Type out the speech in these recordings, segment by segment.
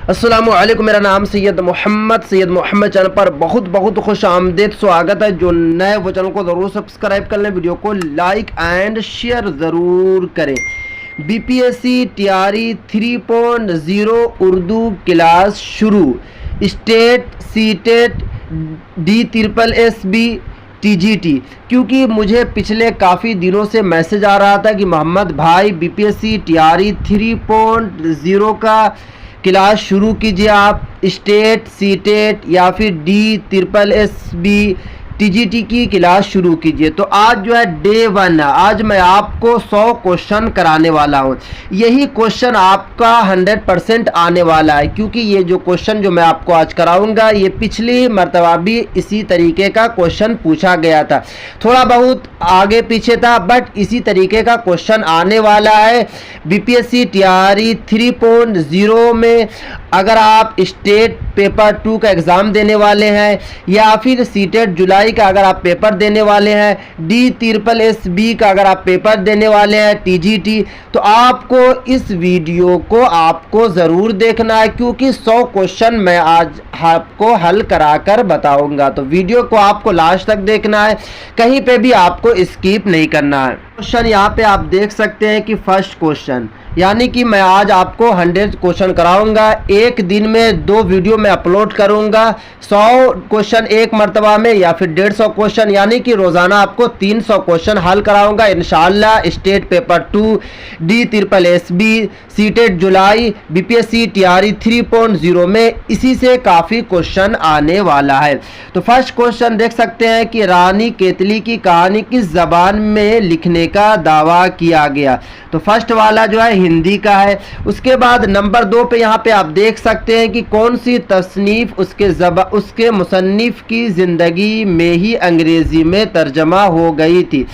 अस्सलामुअलैकुम, मेरा नाम सैयद मोहम्मद चैनल पर बहुत बहुत खुश आमदीद स्वागत है। जो नए वो चैनल को ज़रूर सब्सक्राइब कर लें, वीडियो को लाइक एंड शेयर ज़रूर करें। बीपीएससी तैयारी 3.0 उर्दू क्लास शुरू। State, CTET, DSSB, TGT। क्योंकि मुझे पिछले काफ़ी दिनों से मैसेज आ रहा था कि मोहम्मद भाई बीपीएससी तैयारी 3.0 का क्लास शुरू कीजिए, आप स्टेट, सीटेट या फिर DSSB, TGT की क्लास शुरू कीजिए। तो आज जो है डे 1 है। आज मैं आपको 100 क्वेश्चन कराने वाला हूँ। यही क्वेश्चन आपका 100% आने वाला है, क्योंकि ये जो क्वेश्चन जो मैं आपको आज कराऊंगा ये पिछली मर्तबा भी इसी तरीके का क्वेश्चन पूछा गया था। थोड़ा बहुत आगे पीछे था, बट इसी तरीके का क्वेश्चन आने वाला है। बीपीएससी तैयारी 3.0 में अगर आप स्टेट पेपर 2 का एग्ज़ाम देने वाले हैं या फिर सीटेट जुलाई का अगर आप पेपर देने वाले हैं, DSSB का अगर आप पेपर देने वाले हैं, TGT, तो आपको इस वीडियो को आपको ज़रूर देखना है, क्योंकि 100 क्वेश्चन मैं आज आपको हल कराकर बताऊंगा। तो वीडियो को आपको लास्ट तक देखना है, कहीं पे भी आपको स्किप नहीं करना है। क्वेश्चन यहाँ पे आप देख सकते हैं कि फर्स्ट क्वेश्चन, यानी कि मैं आज आपको 100 क्वेश्चन कराऊंगा। एक दिन में 2 वीडियो में अपलोड करूंगा, 100 क्वेश्चन एक मर्तबा में या फिर 150 क्वेश्चन, यानी कि रोज़ाना आपको 300 क्वेश्चन हल कराऊंगा इंशाअल्लाह। स्टेट पेपर 2, DSSB, सीटेट जुलाई, बीपीएससी तैयारी 3.0 में इसी से काफ़ी क्वेश्चन आने वाला है। तो फर्स्ट क्वेश्चन देख सकते हैं कि रानी केतली की कहानी किस ज़बान में लिखने का दावा किया गया। तो फर्स्ट वाला जो है हिंदी का है। उसके बाद नंबर 2 पे यहाँ पे आप देख सकते हैं कि कौन सी तसनीफ उसके मुसन्निफ की ज़िंदगी में ही अंग्रेज़ी में तर्जमा हो गई थी।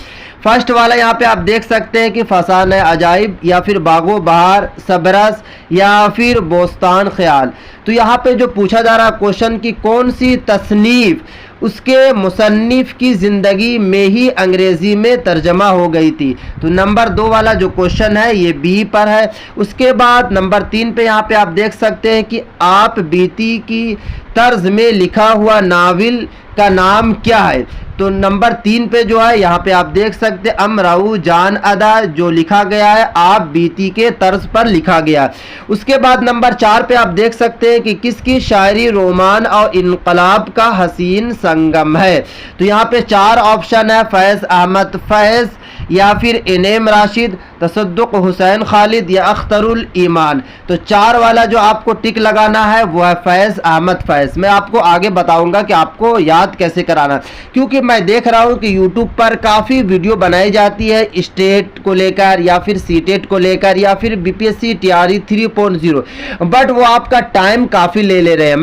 फर्स्ट वाला यहाँ पे आप देख सकते हैं कि फसान अजाइब या फिर बागो बहार, सबरस या फिर बोस्तान ख्याल। तो यहाँ पे जो पूछा जा रहा क्वेश्चन कि कौन सी तसनीफ उसके मुसन्निफ की ज़िंदगी में ही अंग्रेज़ी में तर्जमा हो गई थी, तो नंबर 2 वाला जो क्वेश्चन है ये बी पर है। उसके बाद नंबर 3 पे यहाँ पे आप देख सकते हैं कि आप बीती की तर्ज में लिखा हुआ नावल का नाम क्या है। तो नंबर 3 पे जो है यहाँ पे आप देख सकते हैं अमराऊ जान अदा जो लिखा गया है आप बीती के तर्ज पर लिखा गया। उसके बाद नंबर 4 पे आप देख सकते हैं कि किसकी शायरी रोमान और इनकलाब का हसीन संगम है। तो यहाँ पे 4 ऑप्शन है, फैज़ अहमद फैज़ या फिर इनेम राशिद, तसद्दुक हुसैन खालिद या अख्तरुल ईमान। तो 4 वाला जो आपको टिक लगाना है वो है फैज़ अहमद फैज़। मैं आपको आगे बताऊंगा कि आपको याद कैसे कराना, क्योंकि मैं देख रहा हूं कि यूट्यूब पर काफ़ी वीडियो बनाई जाती है स्टेट को लेकर या फिर सीटेट को लेकर या फिर बीपीएससी तैयारी 3.0, बट वो आपका टाइम काफ़ी ले रहे हैं।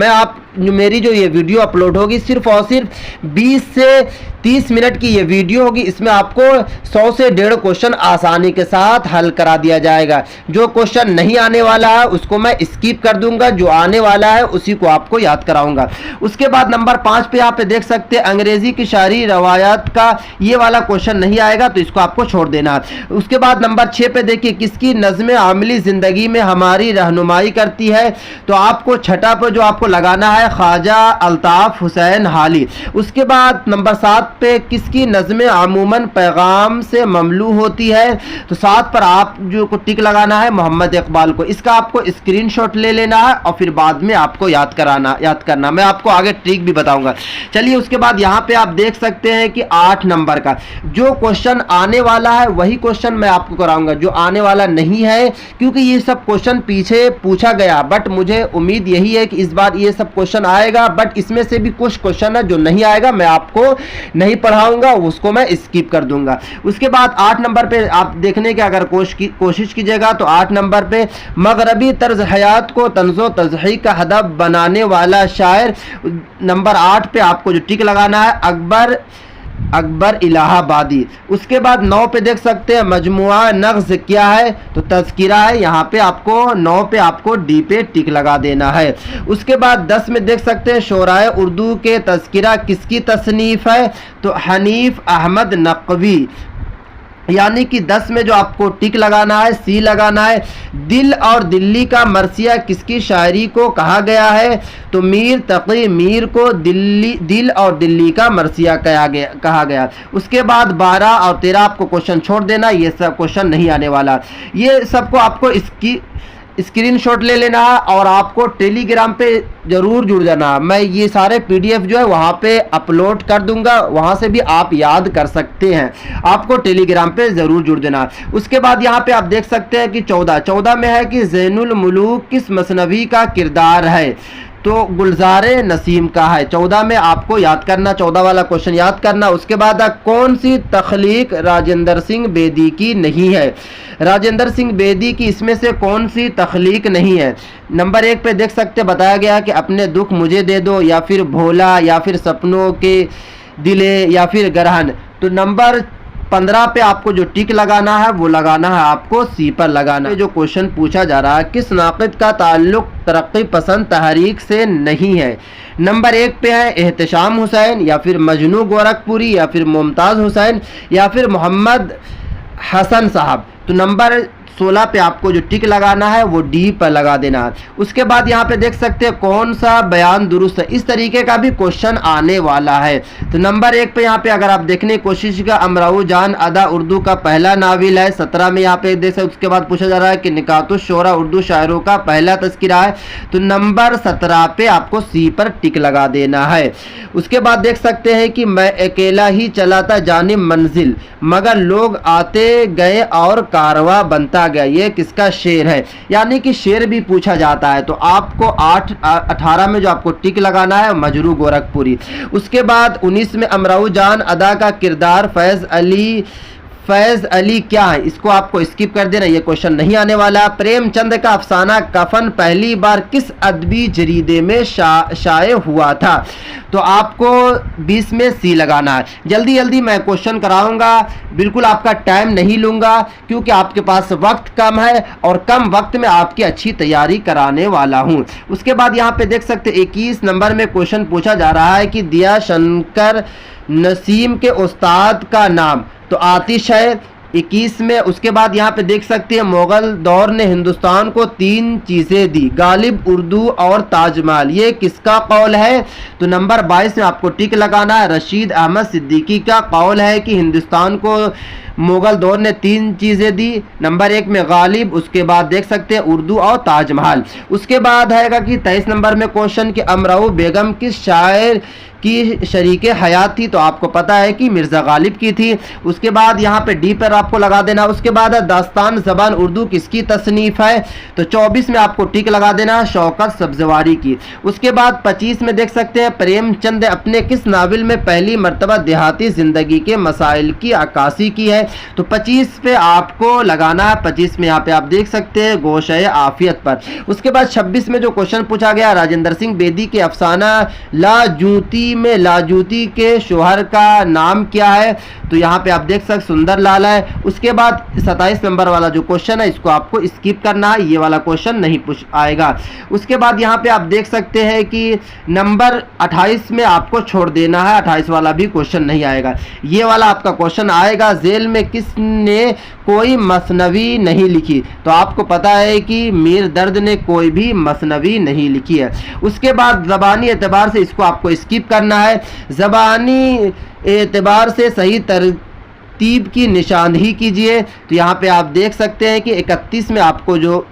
मेरी जो ये वीडियो अपलोड होगी सिर्फ और सिर्फ 20 से 30 मिनट की ये वीडियो होगी। इसमें आपको 100 से 150 क्वेश्चन आसानी के साथ हल करा दिया जाएगा। जो क्वेश्चन नहीं आने वाला है उसको मैं स्किप कर दूंगा, जो आने वाला है उसी को आपको याद कराऊंगा। उसके बाद नंबर 5 पे आप देख सकते हैं अंग्रेजी की शायरी रवायात का, ये वाला क्वेश्चन नहीं आएगा तो इसको आपको छोड़ देना है। उसके बाद नंबर 6 पे देखिए किसकी नज़्म आमली ज़िंदगी में हमारी रहनुमाई करती है। तो आपको छठा पर जो आपको लगाना है ख्वाजा अल्ताफ हुसैन हाली। उसके बाद नंबर 7 पे किसकी नज़्में अमूमन पैगाम से ममलू होती है। तो 7 पर आप जो को टिक लगाना है मोहम्मद इकबाल को। इसका आपको स्क्रीनशॉट ले लेना है और फिर बाद में आपको याद करना। मैं आपको आगे ट्रिक भी बताऊंगा। चलिए उसके बाद यहाँ पे आप देख सकते हैं कि 8 नंबर का जो क्वेश्चन आने वाला है वही क्वेश्चन मैं आपको कराऊंगा, जो आने वाला नहीं है, क्योंकि ये सब क्वेश्चन पीछे पूछा गया, बट मुझे उम्मीद यही है कि इस बार ये सब क्वेश्चन आएगा। बट इसमें से भी कुछ क्वेश्चन है जो नहीं आएगा, मैं आपको नहीं पढ़ाऊंगा, उसको मैं स्किप कर दूंगा। उसके बाद 8 नंबर पे आप देखने की अगर कोशिश कीजिएगा तो 8 नंबर पे मगरबी तर्ज हयात को तंज़ो तज़हीक का हदफ बनाने वाला शायर। नंबर 8 पे आपको जो टिक लगाना है अकबर इलाहाबादी। उसके बाद 9 पे देख सकते हैं मजमुआ नग़्ज़ क्या है, तो तज़किरा है। यहाँ पे आपको 9 पे आपको डी पे टिक लगा देना है। उसके बाद 10 में देख सकते हैं शोराए उर्दू के तज़किरा किसकी तसनीफ़ है, तो हनीफ अहमद नक़वी। यानी कि 10 में जो आपको टिक लगाना है, सी लगाना है। दिल और दिल्ली का मरसिया किसकी शायरी को कहा गया है? तो मीर तकी मीर को दिल और दिल्ली का मरसिया कहा गया। उसके बाद 12 और 13 आपको क्वेश्चन छोड़ देना, ये सब क्वेश्चन नहीं आने वाला। ये सबको आपको इसकी स्क्रीनशॉट ले लेना है और आपको टेलीग्राम पे ज़रूर जुड़ जाना। मैं ये सारे पीडीएफ जो है वहाँ पे अपलोड कर दूंगा, वहाँ से भी आप याद कर सकते हैं। आपको टेलीग्राम पे ज़रूर जुड़ जाना। उसके बाद यहाँ पे आप देख सकते हैं कि 14 में है कि ज़ैनुल मुलूक किस मसनवी का किरदार है? तो गुलजारे नसीम का है। 14 में आपको याद करना, 14 वाला क्वेश्चन याद करना। उसके बाद कौन सी तख्लीक राजेंद्र सिंह बेदी की नहीं है? राजेंद्र सिंह बेदी की इसमें से कौन सी तख्लीक नहीं है? नंबर 1 पे देख सकते बताया गया कि अपने दुख मुझे दे दो, या फिर भोला, या फिर सपनों के दिले, या फिर ग्रहण। तो नंबर 15 पे आपको जो टिक लगाना है वो लगाना है आपको सी पर लगाना है। जो क्वेश्चन पूछा जा रहा है, किस नाक़िद का ताल्लुक तरक्की पसंद तहरीक से नहीं है? नंबर 1 पे है एहतशाम हुसैन, या फिर मजनू गोरखपुरी, या फिर मुमताज़ हुसैन, या फिर मोहम्मद हसन साहब। तो नंबर 16 पे आपको जो टिक लगाना है वो डी पर लगा देना है। उसके बाद यहाँ पे देख सकते हैं कौन सा बयान दुरुस्त है। इस तरीके का भी क्वेश्चन आने वाला है। तो नंबर 1 पे यहाँ पे अगर आप देखने की कोशिश का, अमराऊ जान अदा उर्दू का पहला नाविल है। 17 में यहाँ पे देख सकते। उसके बाद पूछा जा रहा है कि निकातुश शोरा उर्दू शायरों का पहला तस्करा है। तो नंबर 17 पे आपको सी पर टिक लगा देना है। उसके बाद देख सकते हैं कि मैं अकेला ही चला था जानिब मंजिल, मगर लोग आते गए और कारवा बनता गया। ये किसका शेर है? यानी कि शेर भी पूछा जाता है। तो आपको 18 में जो आपको टिक लगाना है मजरू गोरखपुरी। उसके बाद 19 में अमराऊ जान अदा का किरदार फैज़ अली क्या है? इसको आपको स्किप कर देना, ये क्वेश्चन नहीं आने वाला। प्रेमचंद का अफसाना कफन पहली बार किस अदबी जरीदे में शाये हुआ था? तो आपको 20 में सी लगाना है। जल्दी जल्दी मैं क्वेश्चन कराऊंगा, बिल्कुल आपका टाइम नहीं लूंगा, क्योंकि आपके पास वक्त कम है और कम वक्त में आपकी अच्छी तैयारी कराने वाला हूं। उसके बाद यहाँ पे देख सकते 21 नंबर में क्वेश्चन पूछा जा रहा है कि दिया शंकर नसीम के उस्ताद का नाम? तो आतिश है 21 में। उसके बाद यहाँ पे देख सकते हैं मुगल दौर ने हिंदुस्तान को 3 चीज़ें दी, गालिब, उर्दू और ताजमहल। ये किसका कौल है? तो नंबर 22 में आपको टिक लगाना है। रशीद अहमद सिद्दीकी का कौल है कि हिंदुस्तान को मुगल दौर ने 3 चीज़ें दी। नंबर 1 में गालिब, उसके बाद देख सकते हैं उर्दू और ताजमहल। उसके बाद आएगा कि 23 नंबर में क्वेश्चन कि अमराऊ बेगम किस शायर की शरीके हयात थी? तो आपको पता है कि मिर्ज़ा गालिब की थी। उसके बाद यहाँ पे डी पर आपको लगा देना। उसके बाद दास्तान ज़बान उर्दू किसकी तसनीफ़ है? तो 24 में आपको टिक लगा देना, शौकत सब्ज़वारी की। उसके बाद 25 में देख सकते हैं प्रेमचंद अपने किस नावल में पहली मरतबा देहाती ज़िंदगी के मसाइल की अक्कासी की है? तो 25 पे आपको लगाना है। 25 में यहाँ पे आप देख सकते हैं गोशे आफियत पर। उसके बाद 26 में जो क्वेश्चन पूछा गया राजेंद्र सिंह बेदी के अफसाना लाजूती में लाजूती के शोहर का नाम क्या है? तो यहाँ पे आप देख सकते सुंदर लाल है। उसके बाद 27 नंबर वाला जो क्वेश्चन है इसको आपको स्किप करना है, ये वाला क्वेश्चन नहीं पूछ आएगा। उसके बाद यहाँ पे आप देख सकते हैं कि नंबर 28 में आपको छोड़ देना है, 28 वाला भी क्वेश्चन नहीं आएगा। ये वाला आपका क्वेश्चन आएगा जेल में किसने कोई मसनवी नहीं लिखी? तो आपको पता है कि मीर दर्द ने कोई भी मसनवी नहीं लिखी है। उसके बाद ज़बानी एतबार से इसको आपको स्किप करना है। ज़बानी एतबार से सही तरतीब की निशानदही कीजिए। तो यहाँ पे आप देख सकते हैं कि 31 में आपको जो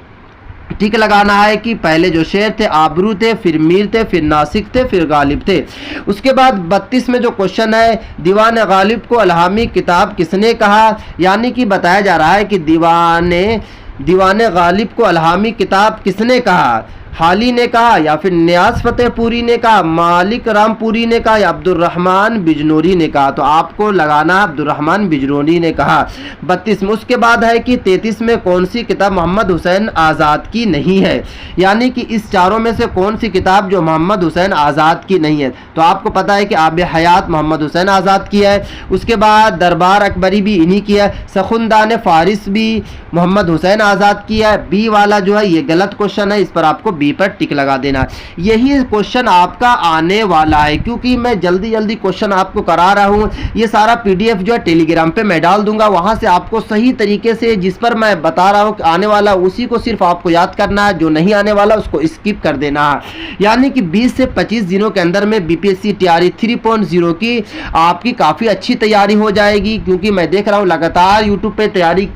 टिक लगाना है कि पहले जो शेर थे आबरू थे, फिर मीर थे, फिर नासिक थे, फिर गालिब थे। उसके बाद 32 में जो क्वेश्चन है दीवान गालिब को अलहामी किताब किसने कहा? यानी कि बताया जा रहा है कि दीवान गालिब को अलहामी किताब किसने कहा? हाली ने कहा, या फिर नियाज फतेहपुरी ने कहा, मालिक रामपुरी ने कहा, या अब्दुर्रहमान बिजनौरी ने कहा? तो आपको लगाना अब्दुर्रहमान बिजनौरी ने कहा 32 में। उसके बाद है कि 33 में कौन सी किताब मोहम्मद हुसैन आज़ाद की नहीं है? यानी कि इस चारों में से कौन सी किताब जो मोहम्मद हुसैन आज़ाद की नहीं है? तो आपको पता है कि आब हयात मोहम्मद हुसैन आज़ाद की है। उसके बाद दरबार अकबरी भी इन्हीं की है। सखुंदान फारिस भी मोहम्मद हुसैन आज़ाद की है। बी वाला जो है ये गलत क्वेश्चन है, इस पर आपको बी पर टिक लगा देना। यही क्वेश्चन आपका आने वाला है, क्योंकि मैं जल्दी जल्दी क्वेश्चन आपको करा रहा हूँ। ये सारा PDF जो है टेलीग्राम पे मैं डाल दूंगा, वहां से आपको सही तरीके से जिस पर मैं बता रहा हूँ आने वाला उसी को सिर्फ आपको याद करना है, जो नहीं आने वाला उसको स्किप कर देना है। यानी कि 20 से 25 दिनों के अंदर में BPSC TRE 3.0 की आपकी काफ़ी अच्छी तैयारी हो जाएगी, क्योंकि मैं देख रहा हूँ लगातार यूट्यूब पे तैयारी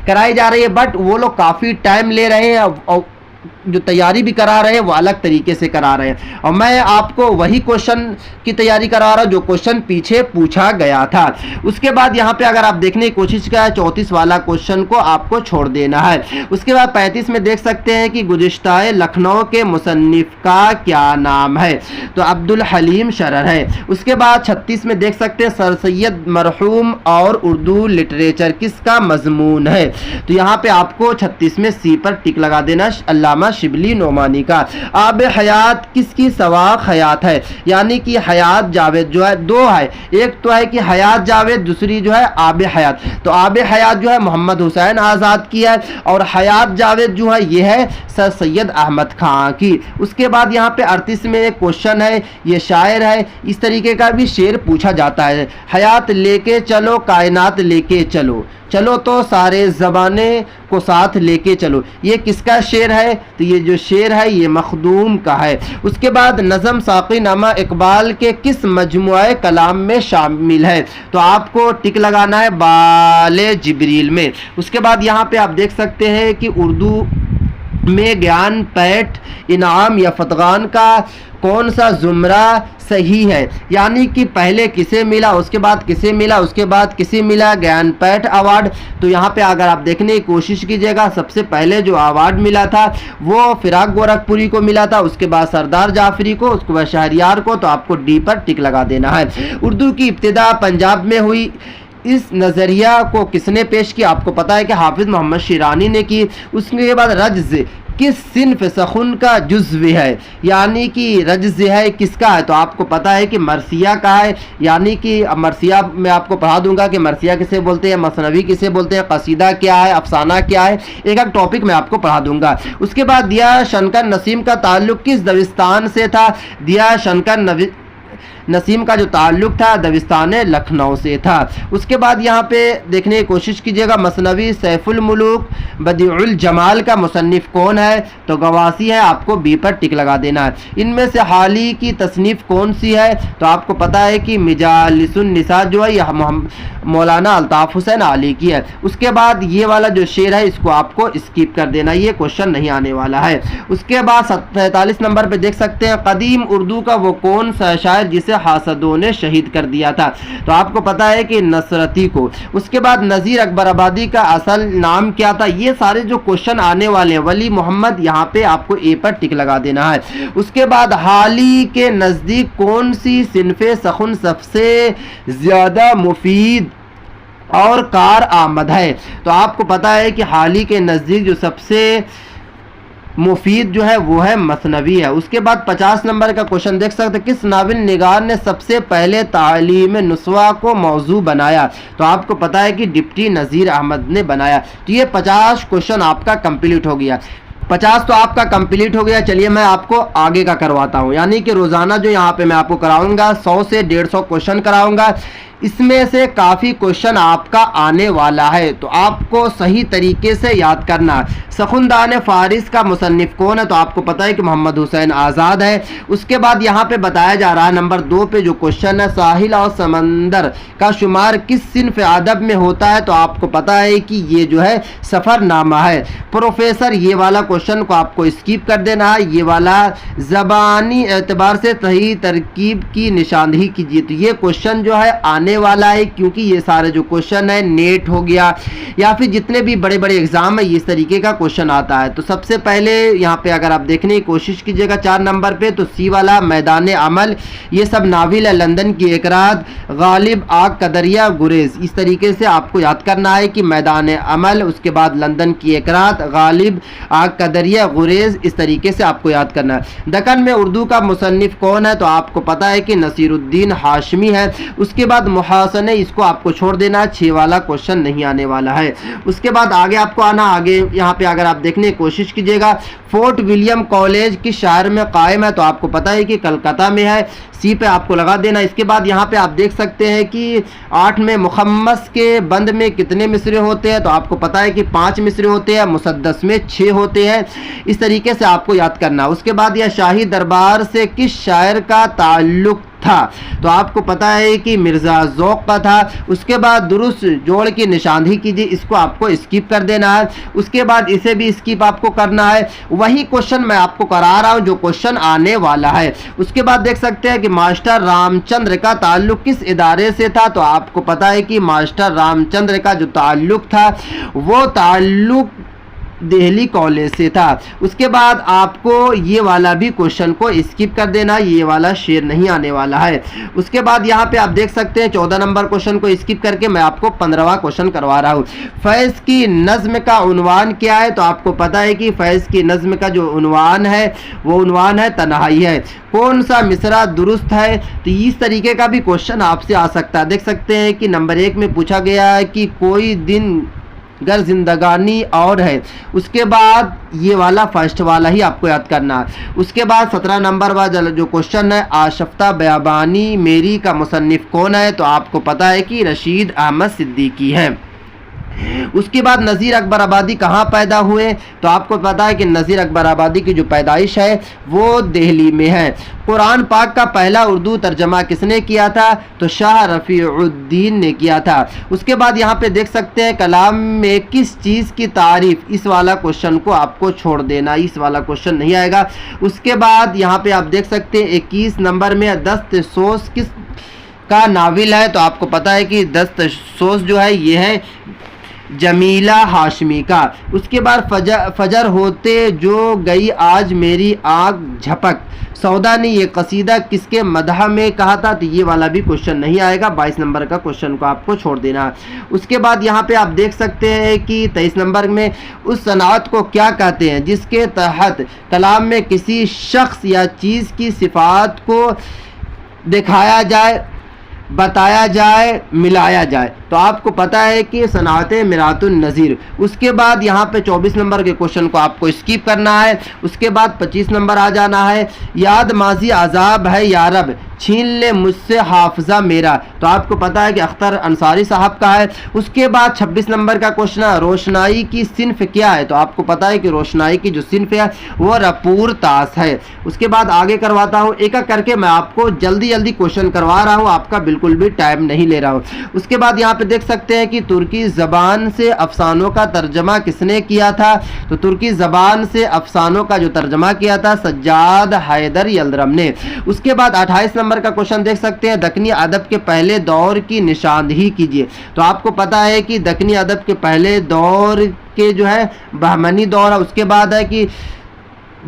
कराई जा रही है, बट वो लोग काफ़ी टाइम ले रहे हैं और जो तैयारी भी करा रहे हैं वो अलग तरीके से करा रहे हैं, और मैं आपको वही क्वेश्चन की तैयारी करा रहा हूं जो क्वेश्चन पीछे पूछा गया था। उसके बाद यहाँ पे अगर आप देखने की कोशिश करें 34 वाला क्वेश्चन को आपको छोड़ देना है। उसके बाद 35 में देख सकते हैं कि गुज़िश्ता लखनऊ के मुसन्निफ का क्या नाम है, तो अब्दुल हलीम शरर है। उसके बाद 36 में देख सकते हैं सर सैयद मरहूम और उर्दू लिटरेचर किसका मजमून है, तो यहाँ पे आपको 36 में सी पर टिक लगा देना, अल्लामा शिबली नोमानी का। आब हयात किसकी सवाक हयात है, यानी कि हयात जावेद जो है दो है, एक तो है कि हयात जावेद, दूसरी जो है आब हयात। तो आब हयात जो है मोहम्मद हुसैन आज़ाद की है, और हयात जावेद जो है ये है सर सैयद अहमद खां की। उसके बाद यहाँ पे 38 में एक क्वेश्चन है, ये शायर है, इस तरीके का भी शेर पूछा जाता है, हयात लेके चलो कायनात लेके चलो, चलो तो सारे ज़माने को साथ लेके चलो, ये किसका शेर है, तो ये जो शेर है ये मखदूम का है। उसके बाद नज़म साक़ी नामा इकबाल के किस मजमुए कलाम में शामिल है, तो आपको टिक लगाना है बाले जिब्रील में। उसके बाद यहाँ पे आप देख सकते हैं कि उर्दू में ज्ञान पैठ इनाम या फतगान का कौन सा जुमरा सही है, यानी कि पहले किसे मिला, उसके बाद किसे मिला, उसके बाद किसे मिला ज्ञानपीठ अवार्ड। तो यहाँ पे अगर आप देखने की कोशिश कीजिएगा, सबसे पहले जो अवार्ड मिला था वो फिराक गोरखपुरी को मिला था, उसके बाद सरदार जाफरी को, उसके बाद शहरियार को। तो आपको डी पर टिक लगा देना है। उर्दू की इब्तिदा पंजाब में हुई, इस नज़रिया को किसने पेश किया, आपको पता है कि हाफिज़ मोहम्मद शिरानी ने की। उसके बाद रज्ज़ किस सिन्फ सखुन का जुज़्व है, यानी कि रज्ज़ है किसका है, तो आपको पता है कि मरसिया का है, यानी कि मरसिया मैं आपको पढ़ा दूंगा कि मरसिया किसे बोलते हैं, मसनवी किसे बोलते हैं, कसीदा क्या है, अफसाना क्या है, एक एक टॉपिक मैं आपको पढ़ा दूंगा। उसके बाद दिया शनकर नसीम का ताल्लुक़ किस दविस्तान से था, दिया शनकर नसीम का जो ताल्लुक़ था दविस्तान लखनऊ से था। उसके बाद यहाँ पे देखने की कोशिश कीजिएगा, मसनवी सैफुल मुलूक बदीउल जमाल का मुसन्निफ़ कौन है, तो गवासी है, आपको बी पर टिक लगा देना है। इनमें से हाली की तसनीफ़ कौन सी है, तो आपको पता है कि मिजालिसुन निसा जो है यह मौलाना अल्ताफ़ हुसैन आली की है। उसके बाद ये वाला जो शेर है इसको आपको स्किप कर देना, ये क्वेश्चन नहीं आने वाला है। उसके बाद 43 नंबर पे देख सकते हैं, कदीम उर्दू का वो कौन सा शायर जिसे हासदों ने शहीद कर दिया था, तो आपको पता है कि नसरती को। उसके बाद नज़ीर अकबर आबादी का असल नाम क्या था, ये सारे जो क्वेश्चन आने वाले हैं, वली मोहम्मद, यहाँ पे आपको ए पर टिक लगा देना है। उसके बाद हाली के नज़दीक कौन सी सिनफ़े सखुन सबसे ज़्यादा मुफीद और कार आमद है, तो आपको पता है कि हाली के नज़दीक जो सबसे मुफीद जो है वो है मसनवी है। उसके बाद 50 नंबर का क्वेश्चन देख सकते हैं, किस नाविल निगार ने सबसे पहले तालीम नुस्वा को मौजू बनाया, तो आपको पता है कि डिप्टी नज़ीर अहमद ने बनाया। तो ये 50 क्वेश्चन आपका कंप्लीट हो गया। 50 तो आपका कंप्लीट हो गया। चलिए मैं आपको आगे का करवाता हूँ, यानी कि रोज़ाना जो यहाँ पे मैं आपको कराऊंगा 100 से 150 क्वेश्चन कराऊंगा, इसमें से काफ़ी क्वेश्चन आपका आने वाला है, तो आपको सही तरीके से याद करना। सखुनदान फ़ारिस का मुसन्निफ़ कौन है, तो आपको पता है कि मोहम्मद हुसैन आज़ाद है। उसके बाद यहाँ पे बताया जा रहा है नंबर 2 पे जो क्वेश्चन है, साहिल और समंदर का शुमार किस सिन्फ़ अदब में होता है, तो आपको पता है कि ये जो है सफ़रनामा है। प्रोफेसर, ये वाला क्वेश्चन को आपको स्किप कर देना है, ये वाला ज़बानी एतबार से सही तरकीब की निशानदही कीजिए। तो ये क्वेश्चन जो है आने वाला है, क्योंकि ये सारे जो क्वेश्चन है नेट हो गया या फिर जितने भी बड़े बड़े एग्जाम है इस तरीके का क्वेश्चन आता है। तो सबसे पहले यहाँ पे अगर आप देखने की कोशिश कीजिएगा 4 नंबर पे, तो सी वाला मैदान अमल, ये सब नाविल है। लंदन की एक रात, गालिब, आग का दरिया, गुरेज, इस तरीके से आपको याद करना है कि मैदान अमल, उसके बाद लंदन की एक रात, गालिब, आग का दरिया, गुरेज, इस तरीके से आपको याद करना है। दक्कन में उर्दू का मुसन्निफ़ कौन है, तो आपको पता है कि नसीरुद्दीन हाशमी है। उसके बाद मुहासने, इसको आपको छोड़ देना, 6 वाला क्वेश्चन नहीं आने वाला है। उसके बाद आगे आपको आना, आगे यहाँ पे अगर आप देखने की कोशिश कीजिएगा, फोर्ट विलियम कॉलेज किस शहर में कायम है, तो आपको पता है कि कलकत्ता में है, सी पे आपको लगा देना। इसके बाद यहाँ पे आप देख सकते हैं कि 8 में मुखम्मस के बंद में कितने मिसरे होते हैं, तो आपको पता है कि 5 मिसरे होते हैं, मुसद्दस में 6 होते हैं। इस तरीके से आपको याद करना। उसके बाद यह शाही दरबार से किस शायर का ताल्लुक था, तो आपको पता है कि मिर्ज़ा ज़ौक़ का था। उसके बाद दुरुस्त जोड़ की निशानदेही कीजिए, इसको आपको स्किप कर देना है। उसके बाद इसे भी स्किप आपको करना है। वही क्वेश्चन मैं आपको करा रहा हूं जो क्वेश्चन आने वाला है। उसके बाद देख सकते हैं कि मास्टर रामचंद्र का ताल्लुक किस इदारे से था, तो आपको पता है कि मास्टर रामचंद्र का जो ताल्लुक था वो ताल्लुक दिल्ली कॉलेज से था। उसके बाद आपको ये वाला भी क्वेश्चन को स्किप कर देना, ये वाला शेयर नहीं आने वाला है। उसके बाद यहाँ पे आप देख सकते हैं 14 नंबर क्वेश्चन को स्किप करके मैं आपको 15वां क्वेश्चन करवा रहा हूँ। फैज़ की नज़्म का उन्वान क्या है, तो आपको पता है कि फैज़ की नज़्म का जो उन्वान है वो उन्वान है तन्हाई है। कौन सा मिसरा दुरुस्त है, तो इस तरीके का भी क्वेश्चन आपसे आ सकता है। देख सकते हैं कि नंबर 1 में पूछा गया है कि कोई दिन गर जिंदगानी और है। उसके बाद ये वाला फर्स्ट वाला ही आपको याद करना है। उसके बाद 17 नंबर वाला जो क्वेश्चन है, आशफ्ता बयाबानी मेरी का मुसन्निफ कौन है, तो आपको पता है कि रशीद अहमद सिद्दीकी है। उसके बाद नज़ीर अकबर आबादी कहाँ पैदा हुए, तो आपको पता है कि नज़ीर अकबर आबादी की जो पैदाइश है वो दिल्ली में है। कुरान पाक का पहला उर्दू तर्जमा किसने किया था, तो शाह रफ़ीउद्दीन ने किया था। उसके बाद यहाँ पे देख सकते हैं कलाम में किस चीज़ की तारीफ, इस वाला क्वेश्चन को आपको छोड़ देना, इस वाला क्वेश्चन नहीं आएगा। उसके बाद यहाँ पे आप देख सकते हैं 21 नंबर में दस्तसोस किस का नाविल है, तो आपको पता है कि दस्तसोस जो है ये है जमीला हाशमी का। उसके बाद फजर होते जो गई आज मेरी आँख झपक, सौदा ने ये कसीदा किसके मदह में कहा था, तो ये वाला भी क्वेश्चन नहीं आएगा। 22 नंबर का क्वेश्चन को आपको छोड़ देना। उसके बाद यहाँ पे आप देख सकते हैं कि 23 नंबर में उस सनात को क्या कहते हैं जिसके तहत कलाम में किसी शख्स या चीज़ की सिफात को दिखाया जाए, बताया जाए, मिलाया जाए, तो आपको पता है कि सनात मिरातुन नज़ीर। उसके बाद यहाँ पे 24 नंबर के क्वेश्चन को आपको स्किप करना है। उसके बाद 25 नंबर आ जाना है, याद माजी अजाब है यारब छीन ले मुझसे हाफजा मेरा, तो आपको पता है कि अख्तर अंसारी साहब का है। उसके बाद 26 नंबर का क्वेश्चन है, रोशनाई की सिन्फ क्या है, तो आपको पता है कि रोशनाई की जो सिन्फ है वो रपूर तास है। उसके बाद आगे करवाता हूँ, एक एक करके मैं आपको जल्दी जल्दी क्वेश्चन करवा रहा हूँ, आपका बिल्कुल भी टाइम नहीं ले रहा हूँ। उसके बाद यहाँ पे देख सकते हैं कि तुर्की ज़बान से अफसानों का तर्जमा किसने किया था, तो तुर्की ज़बान से अफसानों का जो तर्जमा किया था सज्जाद हैदर यल्दरम ने। उसके बाद 28 नंबर का क्वेश्चन देख सकते हैं, दक्कनी अदब के पहले दौर की निशानदेही कीजिए, तो आपको पता है कि दक्कनी अदब के पहले दौर के जो है बहमनी दौर है। उसके बाद है कि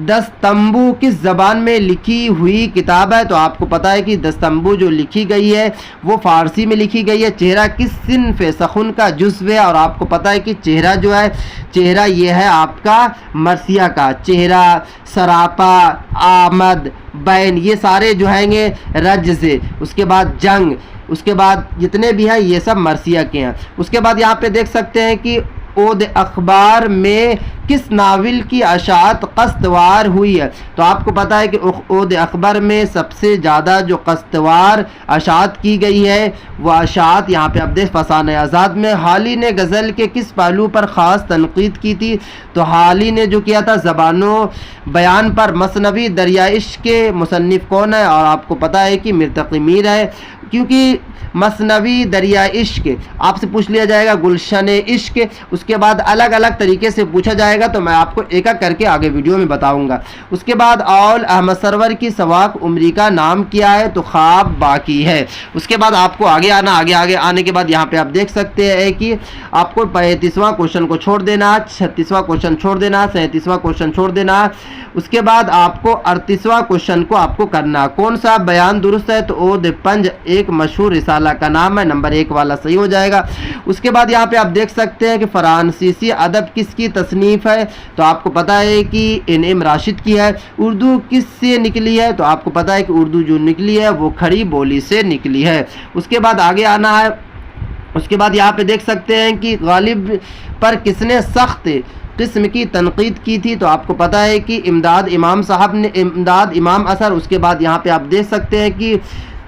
10 तंबू किस ज़बान में लिखी हुई किताब है, तो आपको पता है कि 10 तंबू जो लिखी गई है वो फ़ारसी में लिखी गई है। चेहरा किस सिन्फ़ सखुन का जुज़्व है, और आपको पता है कि चेहरा जो है, चेहरा ये है आपका मरसिया का। चेहरा, सरापा, आमद, बैन, ये सारे जो हैंगे रज से। उसके बाद जंग, उसके बाद जितने भी हैं ये सब मरसिया के हैं। उसके बाद यहाँ पे देख सकते हैं कि ओद अखबार में किस नाविल की अशात कस्तवार हुई है, तो आपको पता है कि ओद अखबार में सबसे ज़्यादा जो कस्तवार अशात की गई है वह अशात यहाँ पे आप देख फसान आज़ाद में। हाली ने गज़ल के किस पहलू पर ख़ास तनकीद की थी, तो हाली ने जो किया था ज़बानो बयान पर। मसनवी दरिया इश्क के मुसन्निफ कौन है, और आपको पता है कि मिर्तक़ी मीर है, क्योंकि मसनवी दरिया इश्क आपसे पूछ लिया जाएगा, गुलशन इश्क, उसके बाद अलग अलग तरीके से पूछा जाएगा, तो मैं आपको एक एक करके आगे वीडियो में बताऊंगा। उसके बाद औल अहमद सरवर की सवाक उम्री का नाम क्या है, तो ख्वाब बाकी है। उसके बाद आपको आगे आना, आगे आने के बाद यहाँ पे आप देख सकते हैं कि आपको 35वां क्वेश्चन को छोड़ देना, 36वां क्वेश्चन छोड़ देना, 37वां क्वेश्चन छोड़ देना। उसके बाद आपको 38वां क्वेश्चन को आपको करना, कौन सा बयान दुरुस्त है, तो ओद पंज एक मशहूर रिसाला का नाम है, नंबर 1 वाला सही हो जाएगा। उसके बाद यहाँ पे आप देख सकते हैं कि फ्रांसीसी अदब किसकी तसनीफ तसनीफ़ है? तो आपको पता है कि एन.एम. राशिद की है। उर्दू किस से निकली है? तो आपको पता है कि उर्दू जो निकली है वो खड़ी बोली से निकली है। उसके बाद आगे आना है। उसके बाद यहाँ पे देख सकते हैं कि गालिब पर किसने सख्त किस्म की तनकीद की थी? तो आपको पता है कि इमदाद इमाम साहब ने, इमदाद इमाम असर। उसके बाद यहाँ पे आप देख सकते हैं कि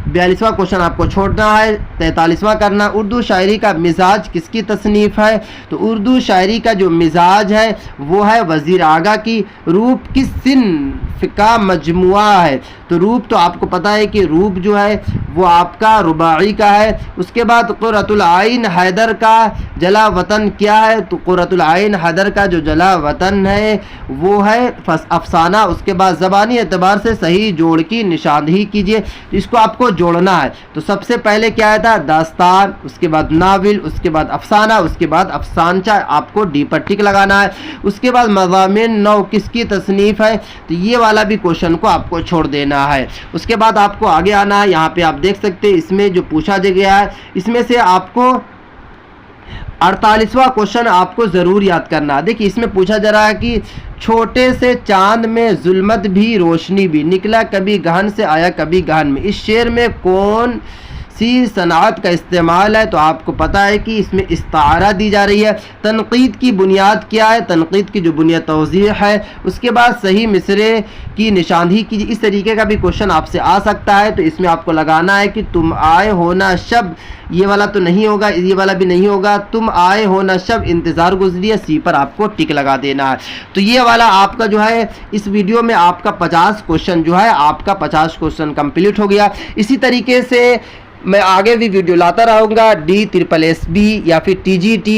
42वां क्वेश्चन आपको छोड़ना है, 43वां करना। उर्दू शायरी का मिजाज किसकी तसनीफ़ है? तो उर्दू शायरी का जो मिजाज है वो है वज़ीर आगा की। रूप किस सिन्फ़ का मजमुआ है? तो रूप तो आपको पता है कि रूप जो है वो आपका रुबाई का है। उसके बाद क़ुर्रतुल आइन हैदर का जला वतन क्या है? तो क़ुर्रतुल आइन हैदर का जो जला वतन है वो है अफसाना। उसके बाद ज़बानी एतबार से सही जोड़ की निशानदही कीजिए। इसको आपको जोड़ना है। तो सबसे पहले क्या आया था? दास्तान, उसके बाद नाविल, उसके बाद अफसाना, उसके बाद अफसानचा। आपको डी पर टिक लगाना है। उसके बाद मज़ामिन नौ किसकी तसनीफ़ है? तो ये वाला भी क्वेश्चन को आपको छोड़ देना है। उसके बाद आपको आगे आना है। यहाँ पे आप देख सकते हैं इसमें जो पूछा गया है इसमें से आपको 48वां क्वेश्चन आपको ज़रूर याद करना है। देखिए इसमें पूछा जा रहा है कि छोटे से चांद में जुल्मत भी रोशनी भी, निकला कभी गहन से आया कभी गहन में। इस शेर में कौन सी सनात का इस्तेमाल है? तो आपको पता है कि इसमें इस्तारा दी जा रही है। तनकीद की बुनियाद क्या है? तनकीद की जो बुनियाद तौज़ीह है। उसके बाद सही मिसरे की निशानदही कीजिए। इस तरीके का भी क्वेश्चन आपसे आ सकता है। तो इसमें आपको लगाना है कि तुम आए हो ना शब, ये वाला तो नहीं होगा, ये वाला भी नहीं होगा। तुम आए हो ना शब इंतज़ार गुजरिए, सी पर आपको टिक लगा देना है। तो ये वाला आपका जो है इस वीडियो में आपका 50 क्वेश्चन जो है आपका 50 क्वेश्चन कंप्लीट हो गया। इसी तरीके से मैं आगे भी वीडियो लाता रहूँगा। DSSB या फिर TGT,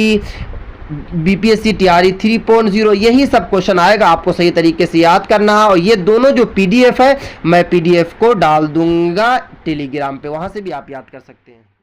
BPSC TRE 3.0 यही सब क्वेश्चन आएगा। आपको सही तरीके से याद करना है। और ये दोनों जो PDF है मैं PDF को डाल दूंगा टेलीग्राम पे, वहाँ से भी आप याद कर सकते हैं।